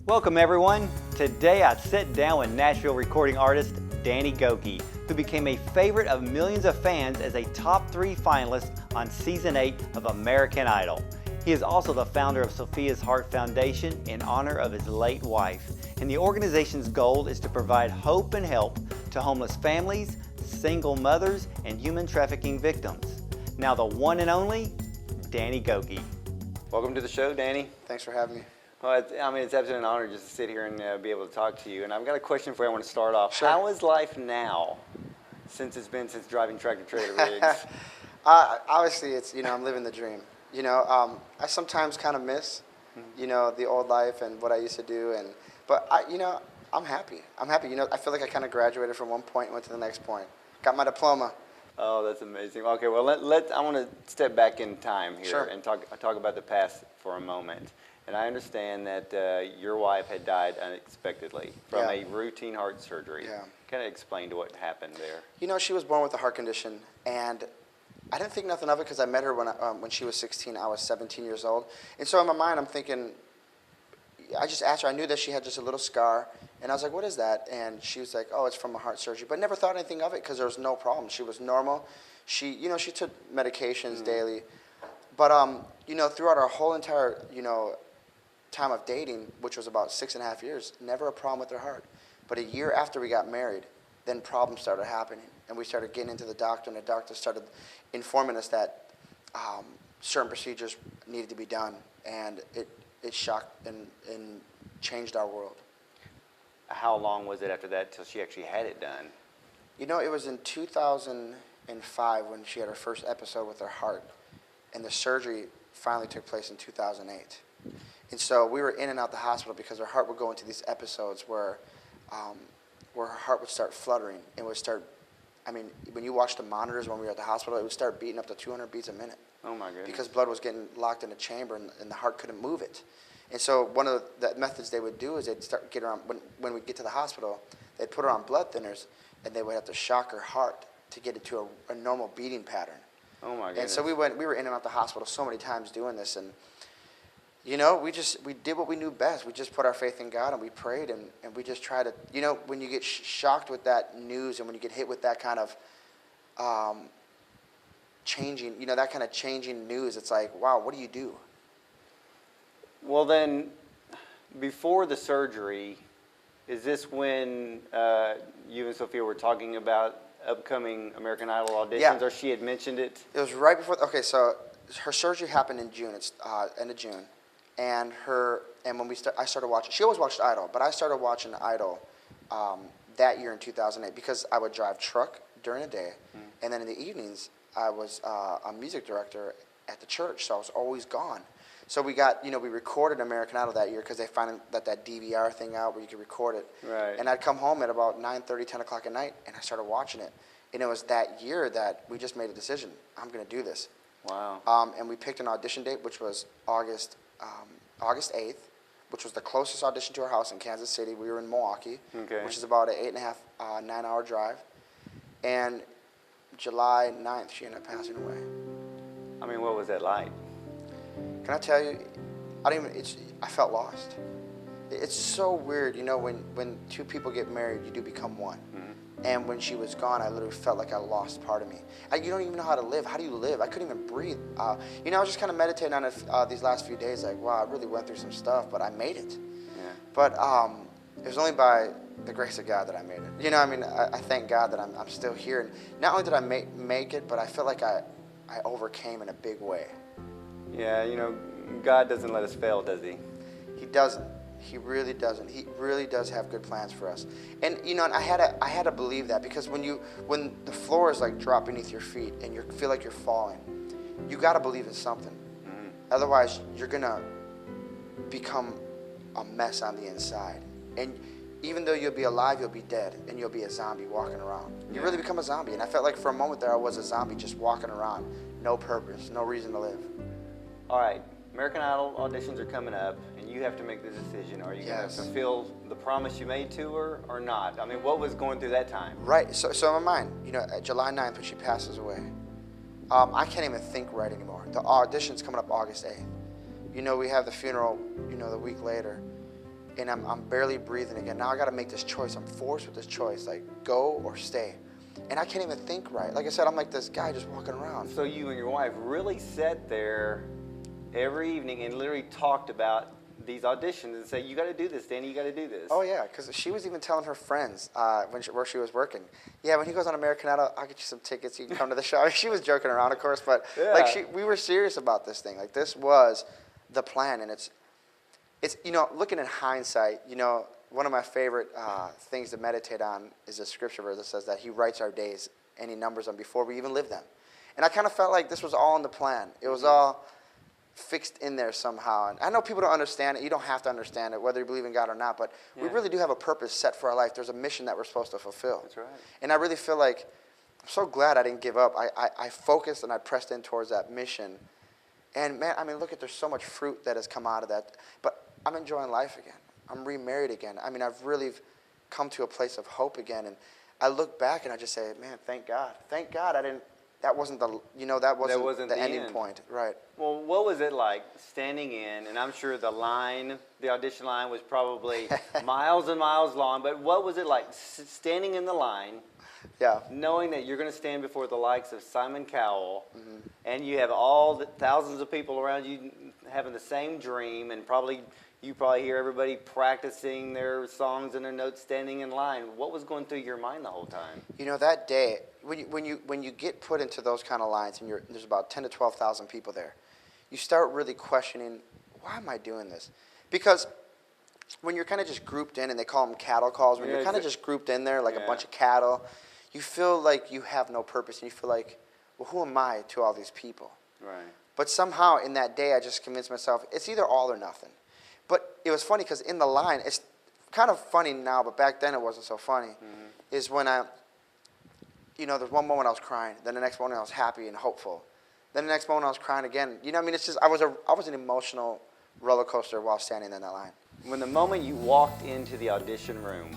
Welcome everyone. Today I sit down with Nashville recording artist Danny Gokey, who became a favorite of millions of fans as a top 3 finalist on season 8 of American Idol. He is also the founder of Sophia's Heart Foundation in honor of his late wife, and the organization's goal is to provide hope and help to homeless families, single mothers, and human trafficking victims. Now the one and only Danny Gokey. Welcome to the show, Danny. Thanks for having me. Well, it's absolutely an honor just to sit here and be able to talk to you. And I've got a question for you I want to start off. Sure. How is life now since driving tractor-trailer rigs? Obviously, it's, I'm living the dream. I sometimes kind of miss, the old life and what I used to do. But I'm happy. I feel like I kind of graduated from one point and went to the next point. Got my diploma. Oh, that's amazing. Okay, well, I want to step back in time here Sure. and talk about the past for a moment. And I understand that your wife had died unexpectedly from a routine heart surgery. Yeah. Kind of explain to what happened there. She was born with a heart condition, and I didn't think nothing of it because I met her when she was 16. I was 17 years old. And so in my mind, I'm thinking, I just asked her. I knew that she had just a little scar, and I was like, what is that? And she was like, oh, it's from a heart surgery. But never thought anything of it because there was no problem. She was normal. She took medications daily. But, throughout our whole entire, time of dating, which was about 6.5 years, never a problem with her heart. But a year after we got married, then problems started happening. And we started getting into the doctor, and the doctor started informing us that certain procedures needed to be done. And it shocked and changed our world. How long was it after that till she actually had it done? It was in 2005 when she had her first episode with her heart. And the surgery finally took place in 2008. And so we were in and out the hospital because her heart would go into these episodes where her heart would start fluttering and would start, when you watch the monitors when we were at the hospital, it would start beating up to 200 beats a minute. Oh my goodness. Because blood was getting locked in a chamber and the heart couldn't move it. And so one of the methods they would do is they'd start get her on, when we get to the hospital, they'd put her on blood thinners and they would have to shock her heart to get it to a normal beating pattern. Oh my goodness. And so we were in and out the hospital so many times doing this, and we did what we knew best. We just put our faith in God and we prayed and we just tried to, when you get shocked with that news and when you get hit with that kind of changing news, it's like, wow, what do you do? Well then, before the surgery, is this when you and Sophia were talking about upcoming American Idol auditions, Yeah. or she had mentioned it? It was right before. Okay, so her surgery happened in June. It's end of June, and when I started watching. She always watched Idol, but I started watching Idol that year in 2008 because I would drive truck during the day, and then in the evenings I was a music director at the church, so I was always gone. So we got, we recorded American Idol that year because they found that DVR thing out where you could record it. Right. And I'd come home at about 9:30, 10 o'clock at night, and I started watching it. And it was that year that we just made a decision. I'm going to do this. Wow. And we picked an audition date, which was August 8th, which was the closest audition to our house in Kansas City. We were in Milwaukee, which is about an 8.5, 9-hour drive. And July 9th, she ended up passing away. What was that like? Can I tell you, I felt lost. It's so weird, when two people get married, you do become one. And when she was gone, I literally felt like I lost part of me. You don't even know how to live. How do you live? I couldn't even breathe. I was just kind of meditating on it these last few days, like, wow, I really went through some stuff, but I made it. Yeah. But it was only by the grace of God that I made it. I thank God that I'm still here. And not only did I make it, but I feel like I overcame in a big way. Yeah, God doesn't let us fail, does he? He doesn't. He really doesn't. He really does have good plans for us. And and I had to believe that because when the floor is like dropped beneath your feet and you feel like you're falling, you got to believe in something. Otherwise, you're gonna become a mess on the inside. And even though you'll be alive, you'll be dead, and you'll be a zombie walking around. You really become a zombie. And I felt like for a moment there I was a zombie just walking around, no purpose, no reason to live. All right, American Idol auditions are coming up, and you have to make the decision. Are you going to fulfill the promise you made to her or not? What was going through that time? Right, so in my mind, July 9th when she passes away, I can't even think right anymore. The audition's coming up August 8th. We have the funeral, the week later. and I'm barely breathing again. Now I got to make this choice. I'm forced with this choice, like go or stay. And I can't even think right. Like I said, I'm like this guy just walking around. So you and your wife really sat there every evening and literally talked about these auditions and say, you got to do this, Danny, you got to do this. Oh yeah, because she was even telling her friends where she was working. Yeah, when he goes on American Idol, I'll get you some tickets. You can come to the show. I mean, she was joking around, of course, but Yeah. like we were serious about this thing. Like this was the plan, and it's looking in hindsight, one of my favorite things to meditate on is a scripture verse that says that He writes our days and He numbers them before we even live them. And I kind of felt like this was all in the plan. It was all fixed in there somehow. And I know people don't understand it. You don't have to understand it, whether you believe in God or not. But we really do have a purpose set for our life. There's a mission that we're supposed to fulfill. That's right. And I really feel like I'm so glad I didn't give up. I focused and I pressed in towards that mission. And man, I mean, look at there's so much fruit that has come out of that. But I'm enjoying life again. I'm remarried again. I mean, I've really come to a place of hope again. And I look back and I just say, man, thank God. Thank God I didn't. That wasn't the ending point, right? Well, what was it like standing in, and I'm sure the audition line was probably miles and miles long, but what was it like standing in the line, knowing that you're going to stand before the likes of Simon Cowell, and you have all the thousands of people around you having the same dream, and you probably hear everybody practicing their songs and their notes standing in line. What was going through your mind the whole time? That day, when you get put into those kind of lines, and there's about 10 to 12,000 people there, you start really questioning, why am I doing this? Because when you're kind of just grouped in, and they call them cattle calls, when you're kind of just grouped in there like a bunch of cattle, you feel like you have no purpose, and you feel like, well, who am I to all these people? Right. But somehow in that day, I just convinced myself, it's either all or nothing. But it was funny because in the line, it's kind of funny now, but back then it wasn't so funny, is when there's one moment I was crying, then the next moment I was happy and hopeful. Then the next moment I was crying again. It's just, I was an emotional roller coaster while standing in that line. When the moment you walked into the audition room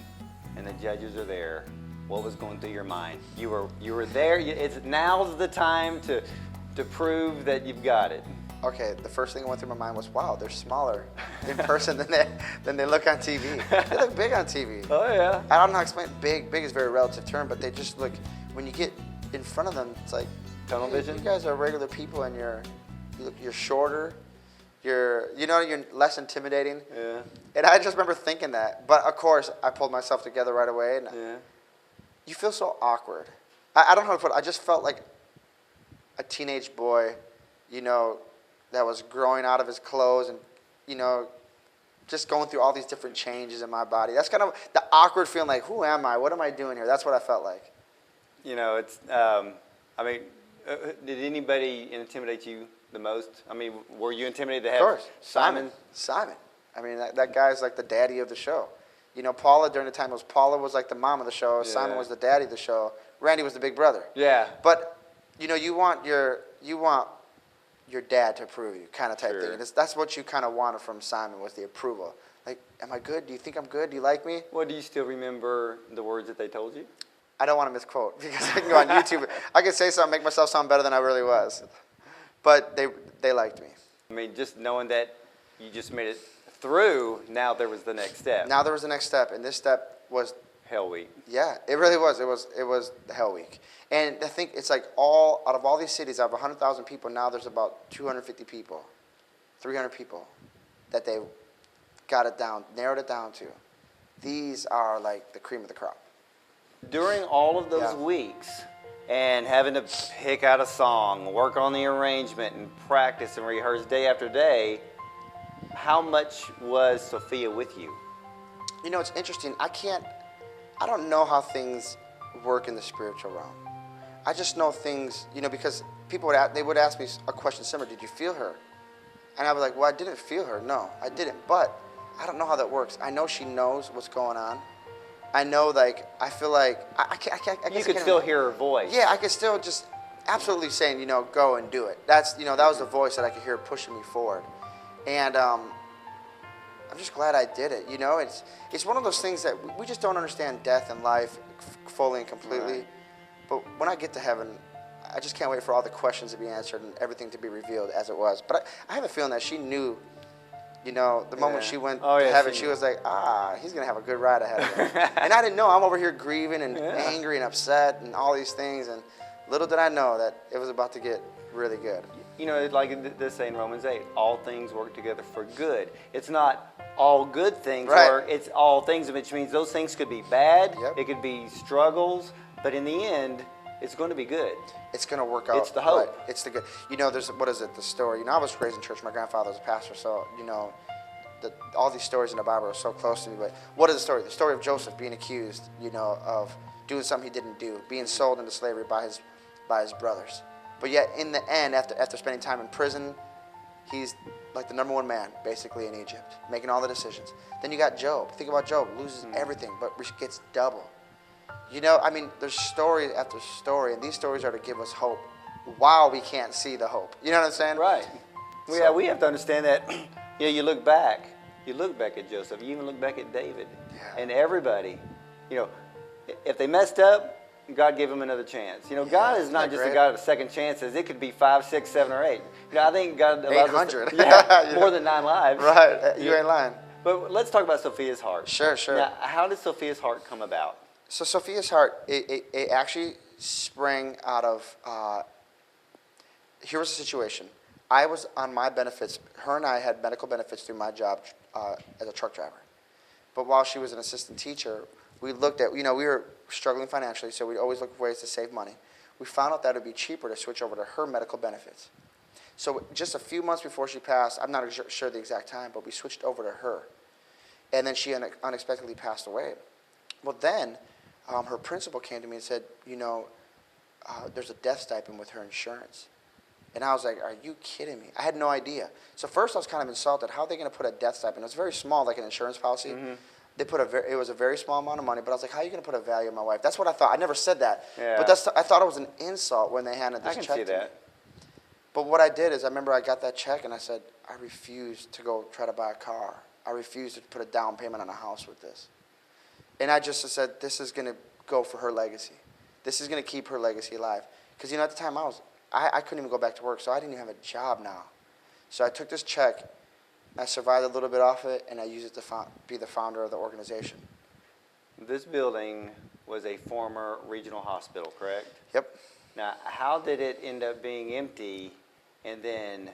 and the judges are there, what was going through your mind? You were there. Now's the time to prove that you've got it. Okay, the first thing that went through my mind was, wow, they're smaller in person than they look on TV. They look big on TV. Oh, yeah. I don't know how to explain it. Big is a very relative term, but they just look, when you get in front of them, it's like, tunnel vision? You guys are regular people, and you're shorter, you're less intimidating. Yeah. And I just remember thinking that. But, of course, I pulled myself together right away. And you feel so awkward. I don't know how to put it. I just felt like a teenage boy, that was growing out of his clothes and, just going through all these different changes in my body. That's kind of the awkward feeling, like, who am I? What am I doing here? That's what I felt like. It's, did anybody intimidate you the most? I mean, were you intimidated to have Of course. Simon? Simon. I mean, that guy's like the daddy of the show. Paula, during the time, Paula was like the mom of the show. Yeah. Simon was the daddy of the show. Randy was the big brother. Yeah. But, you want your dad to approve you, kind of type thing. And that's what you kind of wanted from Simon, was the approval. Like, am I good? Do you think I'm good? Do you like me? Well, do you still remember the words that they told you? I don't want to misquote, because I can go on YouTube. I could say something, make myself sound better than I really was. But they liked me. I mean, just knowing that you just made it through, now there was the next step. Now there was the next step, and this step was Hell Week. Yeah, it really was. It was the Hell Week. And I think it's like out of all these cities, out of 100,000 people, now there's about 250 people, 300 people that they got it down, narrowed it down to. These are like the cream of the crop. During all of those weeks and having to pick out a song, work on the arrangement, and practice and rehearse day after day, how much was Sophia with you? It's interesting. I don't know how things work in the spiritual realm. I just know things, because people would ask me a question similar, did you feel her? And I was like, well, I didn't feel her. No, I didn't. But I don't know how that works. I know she knows what's going on. I know, I feel like, I can't. You could still hear her voice. Yeah, I could still just absolutely saying, go and do it. That's, that was the voice that I could hear pushing me forward. And I'm just glad I did it. It's one of those things that we just don't understand death and life fully and completely. Right. But when I get to heaven, I just can't wait for all the questions to be answered and everything to be revealed as it was. But I have a feeling that she knew You know, the moment Yeah. she went Oh, to yeah, heaven, she she knew. was like, he's going to have a good ride ahead of him. And I didn't know. I'm over here grieving and Yeah. angry and upset and all these things. And little did I know that it was about to get really good. You know, like this say in Romans 8, all things work together for good. It's not all good things Right. work, it's all things, which means those things could be bad, Yep. it could be struggles, but in the end, it's going to be good. It's going to work out. It's the hope. Right. It's the good. You know, there's, what is it, the story. You know, I was raised in church. My grandfather was a pastor, so, you know, all these stories in the Bible are so close to me. But what is the story? The story of Joseph being accused, you know, of doing something he didn't do, being sold into slavery by his brothers. But yet, in the end, after spending time in prison, he's like the #1 man, basically, in Egypt, making all the decisions. Then you got Job. Think about Job. Loses everything, but gets double. You know, I mean, there's story after story, and these stories are to give us hope while we can't see the hope. You know what I'm saying? Right. Well, yeah, we have to understand that, you look back at Joseph, you even look back at David, Yeah. and everybody, you know, if they messed up, God gave them another chance. You know, God is not Isn't that just a great? God of second chances. It could be 5, 6, 7, or 8. You know, I think God allows us 800. to, yeah, Yeah. more than 9 lives. Right. You ain't lying. But let's talk about Sophia's heart. Sure, sure. Now, how did Sophia's heart come about? So Sophia's heart, it actually sprang out of, here was the situation. I was on my benefits. Her and I had medical benefits through my job as a truck driver. But while she was an assistant teacher, we looked at, you know, we were struggling financially, so we'd always look for ways to save money. We found out that it would be cheaper to switch over to her medical benefits. So just a few months before she passed, I'm not sure the exact time, but we switched over to her. And then she unexpectedly passed away. Well, then her principal came to me and said, you know, there's a death stipend with her insurance. And I was like, are you kidding me? I had no idea. So first I was kind of insulted. How are they going to put a death stipend? It was very small, like an insurance policy. Mm-hmm. They put it was a very small amount of money, but I was like, how are you going to put a value on my wife? That's what I thought. I never said that. Yeah. But I thought it was an insult when they handed this I check can see to me. that. But what I did is I remember I got that check and I said, I refuse to go try to buy a car. I refuse to put a down payment on a house with this. And I just said, this is going to go for her legacy. This is going to keep her legacy alive. Because, you know, at the time I couldn't even go back to work, so I didn't even have a job now. So I took this check, I survived a little bit off it, and I used it to be the founder of the organization. This building was a former regional hospital, correct? Yep. Now, how did it end up being empty, and then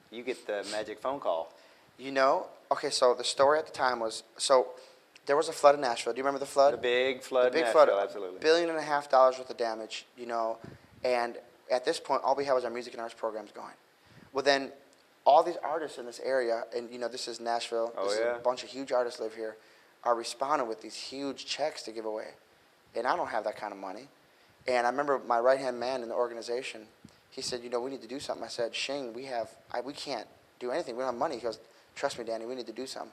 you get the magic phone call? You know, okay, so the story at the time was, so there was a flood in Nashville. Do you remember the flood? The big flood The big in flood, Nashville, absolutely. $1.5 billion worth of damage, you know, and at this point, all we had was our music and arts programs going. Well, then, all these artists in this area, and, you know, this is Nashville, Oh, this yeah. is a bunch of huge artists live here, are responding with these huge checks to give away. And I don't have that kind of money. And I remember my right-hand man in the organization, he said, you know, we need to do something. I said, Shane, we can't do anything. We don't have money. He goes, trust me, Danny, we need to do something.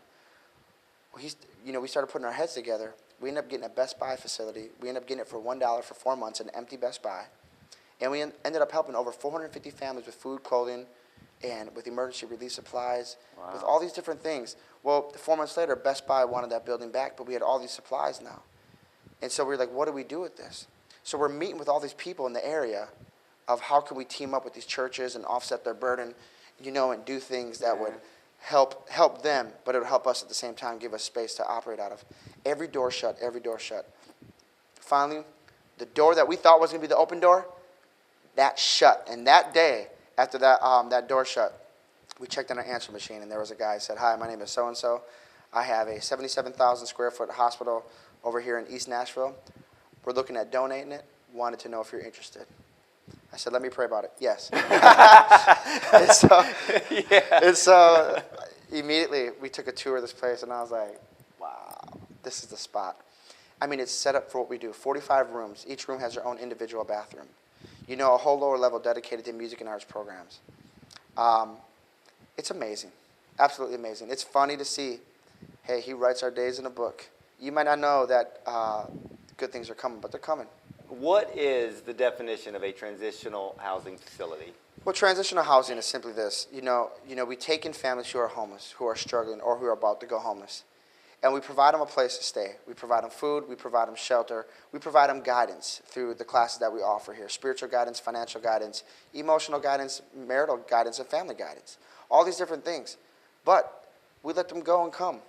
Well, you know, we started putting our heads together. We ended up getting a Best Buy facility. We ended up getting it for $1 for 4 months, an empty Best Buy. And we ended up helping over 450 families with food, clothing, and with emergency relief supplies, Wow. with all these different things. Well, 4 months later, Best Buy wanted that building back, but we had all these supplies now. And so we were like, what do we do with this? So we're meeting with all these people in the area of how can we team up with these churches and offset their burden, you know, and do things that would help them, but it would help us at the same time, give us space to operate out of. Every door shut, every door shut. Finally, the door that we thought was going to be the open door, that shut. And that day, after that door shut, we checked on our answer machine, and there was a guy who said, hi, my name is so-and-so. I have a 77,000 square foot hospital over here in East Nashville. We're looking at donating it. Wanted to know if you're interested. I said, let me pray about it. Yes. and so immediately we took a tour of this place, and I was like, wow, this is the spot. I mean, it's set up for what we do. 45 rooms. Each room has their own individual bathroom. You know, a whole lower level dedicated to music and arts programs. It's amazing. Absolutely amazing. It's funny to see, hey, he writes our days in a book. You might not know that good things are coming, but they're coming. What is the definition of a transitional housing facility? Well, transitional housing is simply this. You know, we take in families who are homeless, who are struggling, or who are about to go homeless. And we provide them a place to stay. We provide them food. We provide them shelter. We provide them guidance through the classes that we offer here. Spiritual guidance, financial guidance, emotional guidance, marital guidance, and family guidance. All these different things. But we let them go and come.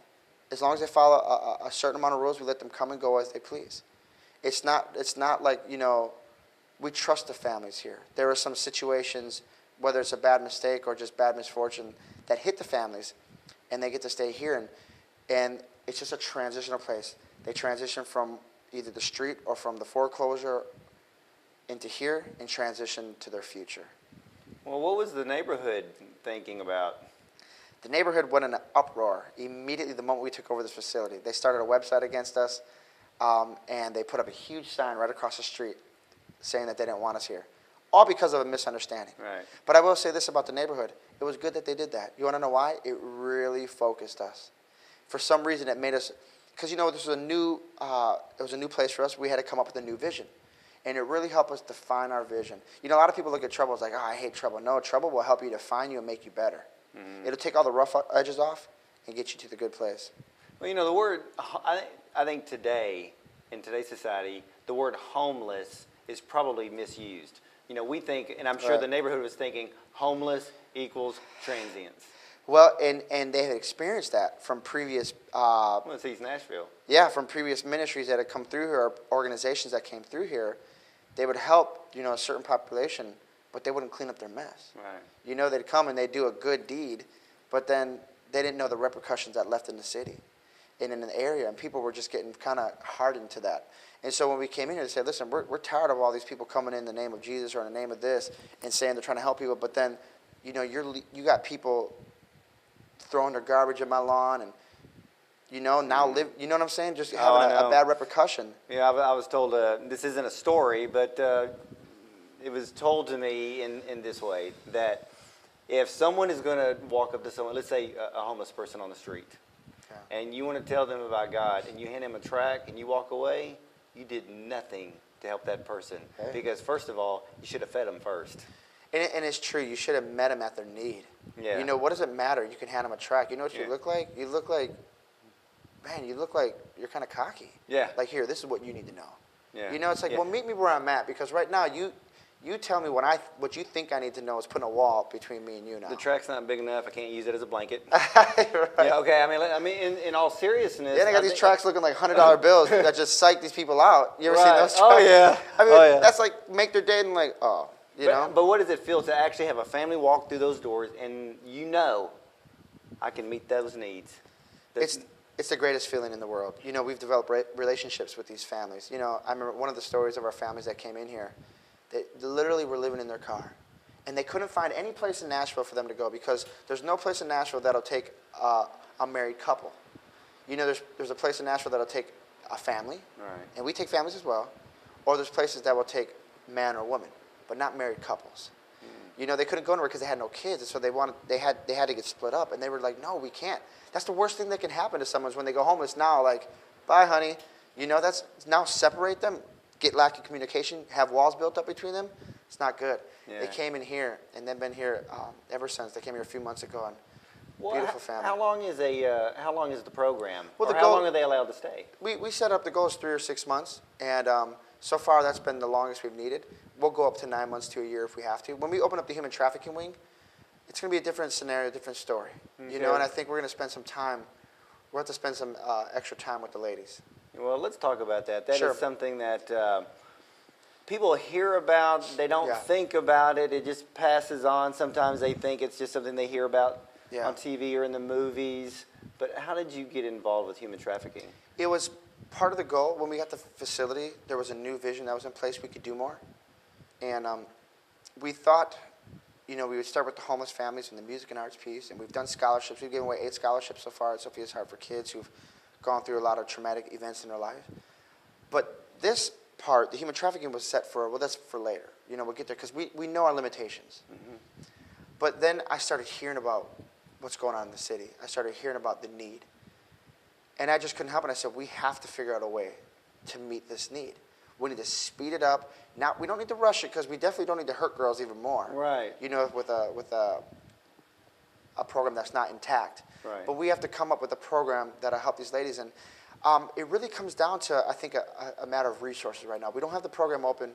As long as they follow a certain amount of rules, we let them come and go as they please. It's not like, we trust the families here. There are some situations, whether it's a bad mistake or just bad misfortune, that hit the families, and they get to stay here. And it's just a transitional place. They transition from either the street or from the foreclosure into here and transition to their future. Well, what was the neighborhood thinking about? The neighborhood went in an uproar immediately the moment we took over this facility. They started a website against us, and they put up a huge sign right across the street saying that they didn't want us here, all because of a misunderstanding. Right. But I will say this about the neighborhood. It was good that they did that. You want to know why? It really focused us. For some reason, it made us, because, this was it was a new place for us. We had to come up with a new vision. And it really helped us define our vision. A lot of people look at trouble as like, oh, I hate trouble. No, trouble will help you define you and make you better. Mm-hmm. It'll take all the rough edges off and get you to the good place. Well, the word, I think today, in today's society, the word homeless is probably misused. We think, and I'm sure the neighborhood was thinking, homeless equals transients. Well, and they had experienced that from previous... It's East Nashville. Yeah, from previous ministries that had come through here, or organizations that came through here. They would help, a certain population, but they wouldn't clean up their mess. Right. They'd come and they'd do a good deed, but then they didn't know the repercussions that left in the city and in the area, and people were just getting kind of hardened to that. And so when we came in here, they said, listen, we're tired of all these people coming in the name of Jesus or in the name of this and saying they're trying to help people, but then, you got people throwing their garbage in my lawn and, now live, you know what I'm saying? Just having a bad repercussion. Yeah, I was told, this isn't a story, but it was told to me in this way, that if someone is going to walk up to someone, let's say a homeless person on the street, and you want to tell them about God, and you hand them a tract and you walk away, you did nothing to help that person. Okay. Because first of all, you should have fed them first. And it's true, you should have met them at their need. Yeah. What does it matter? You can hand them a tract. You know what you look like? You look like, man, you're kind of cocky. Yeah. Like, here, this is what you need to know. Yeah. It's like, well, meet me where I'm at, because right now you tell me what you think I need to know is putting a wall between me and you now. The tract's not big enough. I can't use it as a blanket. Right. Yeah, okay. I mean, in all seriousness. Yeah, they got these tracts looking like $100 bills that just psych these people out. You ever seen those tracts? Oh yeah. I mean, that's like make their day and like, oh, But what does it feel to actually have a family walk through those doors and I can meet those needs? It's the greatest feeling in the world. We've developed relationships with these families. I remember one of the stories of our families that came in here. They literally were living in their car. And they couldn't find any place in Nashville for them to go, because there's no place in Nashville that'll take a married couple. There's a place in Nashville that'll take a family. Right. And we take families as well. Or there's places that will take man or woman, but not married couples. Mm. They couldn't go anywhere because they had no kids, and so they had to get split up. And they were like, no, we can't. That's the worst thing that can happen to someone is when they go homeless now, like, bye, honey. That's now separate them. Get lack of communication, have walls built up between them. It's not good. Yeah. They came in here, and they've been here ever since. They came here a few months ago, and beautiful family. How long is the program? Well, how long are they allowed to stay? We set up the goal is 3 or 6 months, and so far that's been the longest we've needed. We'll go up to 9 months to a year if we have to. When we open up the human trafficking wing, it's going to be a different scenario, a different story. Okay. And I think we're going to spend some time. We'll have to spend some extra time with the ladies. Well, let's talk about that. That Sure. is something that people hear about. They don't think about it. It just passes on. Sometimes they think it's just something they hear about on TV or in the movies. But how did you get involved with human trafficking? It was part of the goal. When we got the facility, there was a new vision that was in place. We could do more. And we thought, we would start with the homeless families and the music and arts piece. And we've done scholarships. We've given away 8 scholarships so far at Sophia's Heart for kids who've gone through a lot of traumatic events in their life. But this part, the human trafficking, was set for, that's for later. We'll get there because we know our limitations. Mm-hmm. But then I started hearing about what's going on in the city. I started hearing about the need. And I just couldn't help it. I said, we have to figure out a way to meet this need. We need to speed it up. Now, we don't need to rush it because we definitely don't need to hurt girls even more. Right. With a program that's not intact. Right. But we have to come up with a program that'll help these ladies. And it really comes down to, I think, a matter of resources right now. We don't have the program open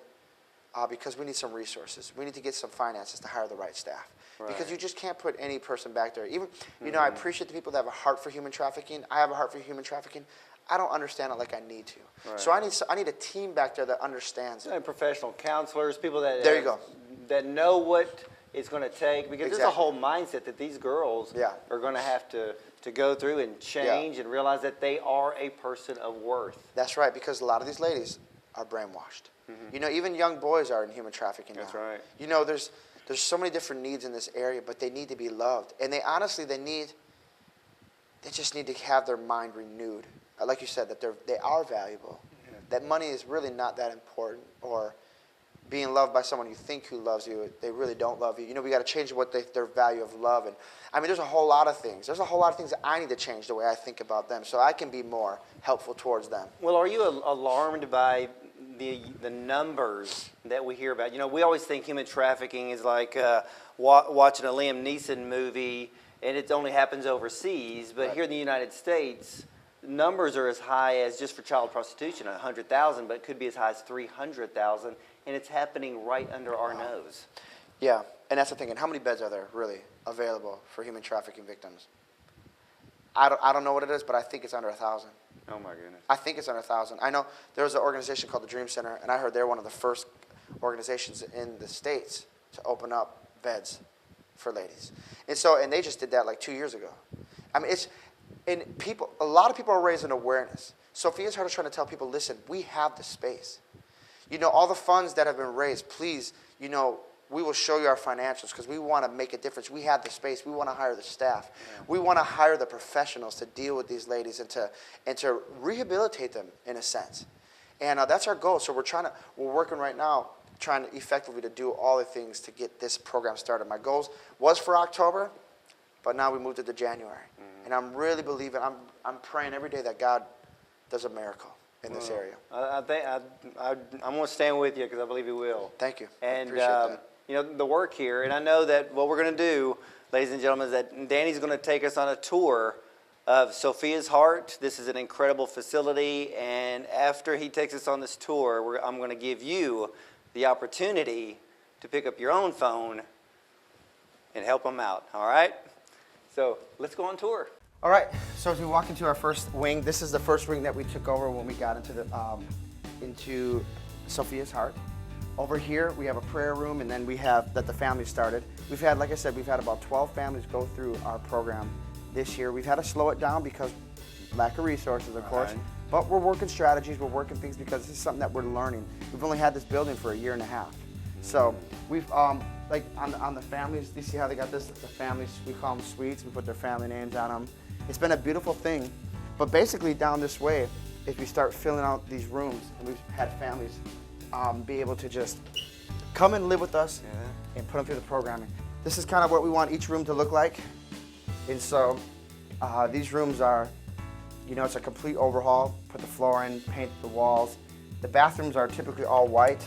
because we need some resources. We need to get some finances to hire the right staff. Right. Because you just can't put any person back there. Even, you know, I appreciate the people that have a heart for human trafficking. I have a heart for human trafficking. I don't understand it like I need to. Right. So I need a team back there that understands it. And professional counselors, people that There you go. that know what it's going to take, because there's a Exactly. whole mindset that these girls are going to have to go through and change and realize that they are a person of worth. That's right, because a lot of these ladies are brainwashed. You know, even young boys are in human trafficking That's now. right. You know, there's so many different needs in this area, but they need to be loved. And they just need to have their mind renewed. Like you said, that they are valuable. That money is really not that important, or being loved by someone you think who loves you, they really don't love you. You know, we got to change their value of love. And I mean, there's a whole lot of things. There's a whole lot of things that I need to change the way I think about them, so I can be more helpful towards them. Well, are you alarmed by the numbers that we hear about? You know, we always think human trafficking is like watching a Liam Neeson movie, and it only happens overseas. But here in the United States, numbers are as high as, just for child prostitution, 100,000, but it could be as high as 300,000, and it's happening right under our nose. Yeah, and that's the thing. And how many beds are there really available for human trafficking victims? I don't know what it is, but I think it's under 1,000. Oh my goodness. I think it's under 1,000. I know there was an organization called the Dream Center, and I heard they're one of the first organizations in the States to open up beds for ladies. And they just did that like 2 years ago. I mean, a lot of people are raising awareness. Sophia's Heart is trying to tell people, listen, we have the space. You know, all the funds that have been raised, please, you know, we will show you our financials because we want to make a difference. We have the space. We want to hire the staff. Yeah. We want to hire the professionals to deal with these ladies and to rehabilitate them in a sense. And that's our goal. So we're working right now trying to effectively to do all the things to get this program started. My goals was for October, but now we moved it to January. And I'm really believing, I'm praying every day that God does a miracle in this area. I'm going to stand with you because I believe He will. Thank you. And I appreciate that. You know, the work here, and I know that what we're going to do, ladies and gentlemen, is that Danny's going to take us on a tour of Sophia's Heart. This is an incredible facility, and after he takes us on this tour, I'm going to give you the opportunity to pick up your own phone and help them out, all right? So let's go on tour. All right, so as we walk into our first wing, this is the first wing that we took over when we got into Sophia's Heart. Over here, we have a prayer room, and then we have that the family started. We've had, like I said, we've had about 12 families go through our program this year. We've had to slow it down because lack of resources, of course. But we're working strategies, we're working things because this is something that we're learning. We've only had this building for a year and a half. So we've, like on the families, you see how they got this? The families, we call them suites. We put their family names on them. It's been a beautiful thing. But basically down this way, if we start filling out these rooms, and we've had families be able to just come and live with us and put them through the programming. This is kind of what we want each room to look like. And so these rooms are, you know, it's a complete overhaul. Put the floor in, paint the walls. The bathrooms are typically all white,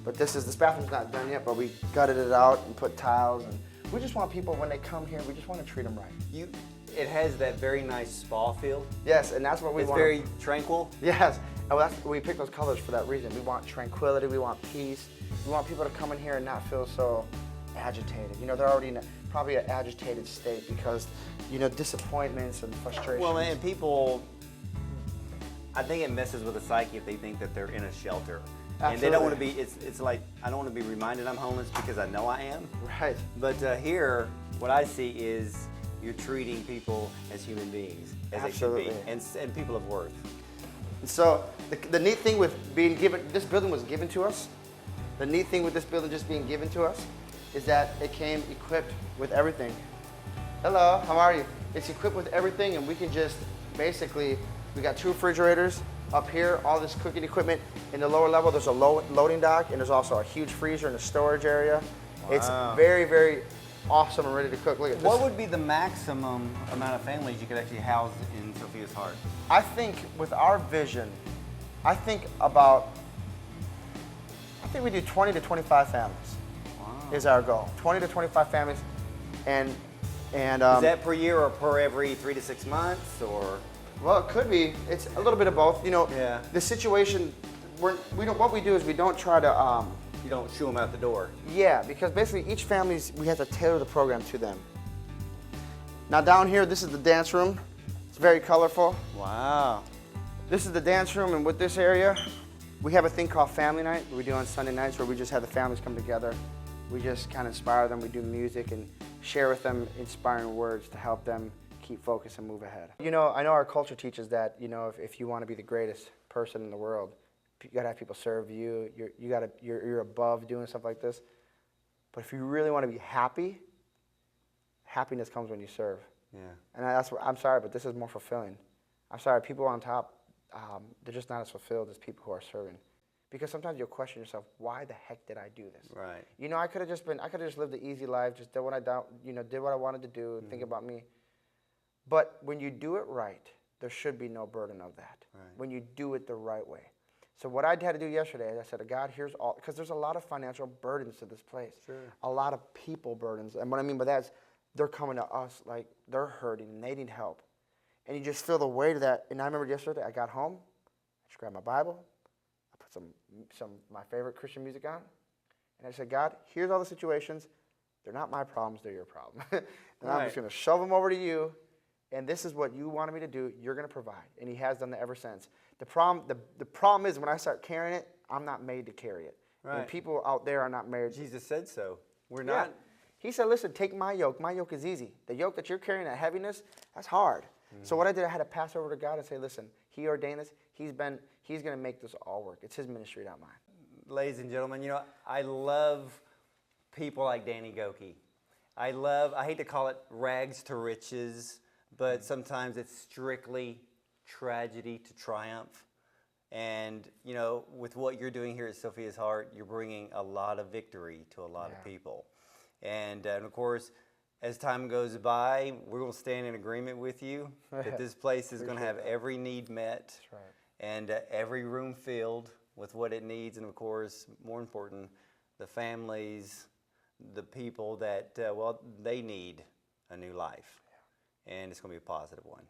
but this bathroom's not done yet, but we gutted it out and put tiles. And we just want people, when they come here, we just want to treat them right. It has that very nice spa feel. Yes, and that's what we want. It's very tranquil. Yes, and we picked those colors for that reason. We want tranquility, we want peace. We want people to come in here and not feel so agitated. You know, they're already in probably an agitated state because, you know, disappointments and frustrations. Well, and people, I think it messes with the psyche if they think that they're in a shelter. Absolutely. And they don't want to be, it's like, I don't want to be reminded I'm homeless because I know I am. Right. But here, what I see is you're treating people as human beings, as Absolutely. they should be, and people of worth. And so the neat thing with being given, this building was given to us. The neat thing with this building just being given to us is that it came equipped with everything. Hello, how are you? It's equipped with everything, and we can just basically, we got 2 refrigerators up here, all this cooking equipment. In the lower level, there's a loading dock, and there's also a huge freezer in the storage area. Wow. It's very, very awesome and ready to cook. Look at this. What would be the maximum amount of families you could actually house in Sophia's Heart? I think with our vision, I think we do 20 to 25 families. Wow. Is our goal. 20 to 25 families, and is that per year or per every 3 to 6 months, or? Well, it could be. It's a little bit of both. You know, the situation, what we do is we don't try to, You don't shoo them out the door. yeah, because basically each family's, we have to tailor the program to them. Now down here, this is the dance room. It's very colorful. Wow. This is the dance room, and with this area, we have a thing called family night, we do on Sunday nights, where we just have the families come together. We just kind of inspire them, we do music and share with them inspiring words to help them keep focused and move ahead. You know, I know our culture teaches that, you know, if you want to be the greatest person in the world, you gotta have people serve you, you're above doing stuff like this. But if you really want to be happy, happiness comes when you serve. Yeah. And that's what, I'm sorry, but this is more fulfilling. I'm sorry, people on top, they're just not as fulfilled as people who are serving. Because sometimes you'll question yourself, why the heck did I do this? Right. You know, I could have just lived the easy life, just did what I wanted to do, think about me. But when you do it right, there should be no burden of that. Right. When you do it the right way. So what I had to do yesterday, I said, God, here's all, because there's a lot of financial burdens to this place. Sure. A lot of people burdens. And what I mean by that is they're coming to us like they're hurting and they need help. And you just feel the weight of that. And I remember yesterday, I got home, I just grabbed my Bible, I put some my favorite Christian music on, and I said, God, here's all the situations. They're not my problems, they're your problem. And I'm just going to shove them over to you, and this is what you wanted me to do. You're going to provide. And he has done that ever since. The problem is when I start carrying it, I'm not made to carry it. Right. And people out there are not made. Jesus said so. We're Yeah. not. He said, listen, take my yoke. My yoke is easy. The yoke that you're carrying, that heaviness, that's hard. So what I did, I had to pass over to God and say, listen, he ordained this. He's going to make this all work. It's his ministry, not mine. Ladies and gentlemen, you know, I love people like Danny Gokey. I hate to call it rags to riches, but sometimes it's strictly tragedy to triumph. And, you know, with what you're doing here at Sophia's Heart, you're bringing a lot of victory to a lot of people. And of course, as time goes by, we're going to stand in agreement with you that this place is going to have every need met. That's right. And every room filled with what it needs. And of course, more important, the families, the people that, well, they need a new life. Yeah. And it's going to be a positive one.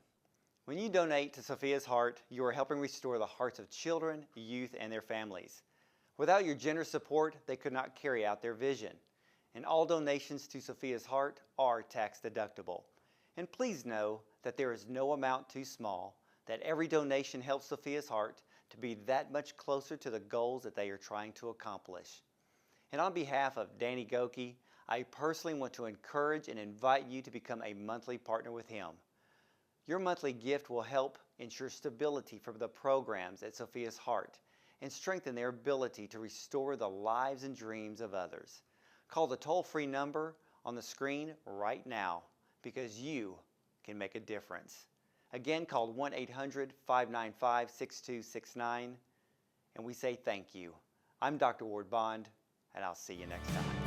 When you donate to Sophia's Heart, you are helping restore the hearts of children, youth, and their families. Without your generous support, they could not carry out their vision. And all donations to Sophia's Heart are tax deductible. And please know that there is no amount too small, that every donation helps Sophia's Heart to be that much closer to the goals that they are trying to accomplish. And on behalf of Danny Gokey, I personally want to encourage and invite you to become a monthly partner with him. Your monthly gift will help ensure stability for the programs at Sophia's Heart and strengthen their ability to restore the lives and dreams of others. Call the toll-free number on the screen right now because you can make a difference. Again, call 1-800-595-6269, and we say thank you. I'm Dr. Ward Bond, and I'll see you next time.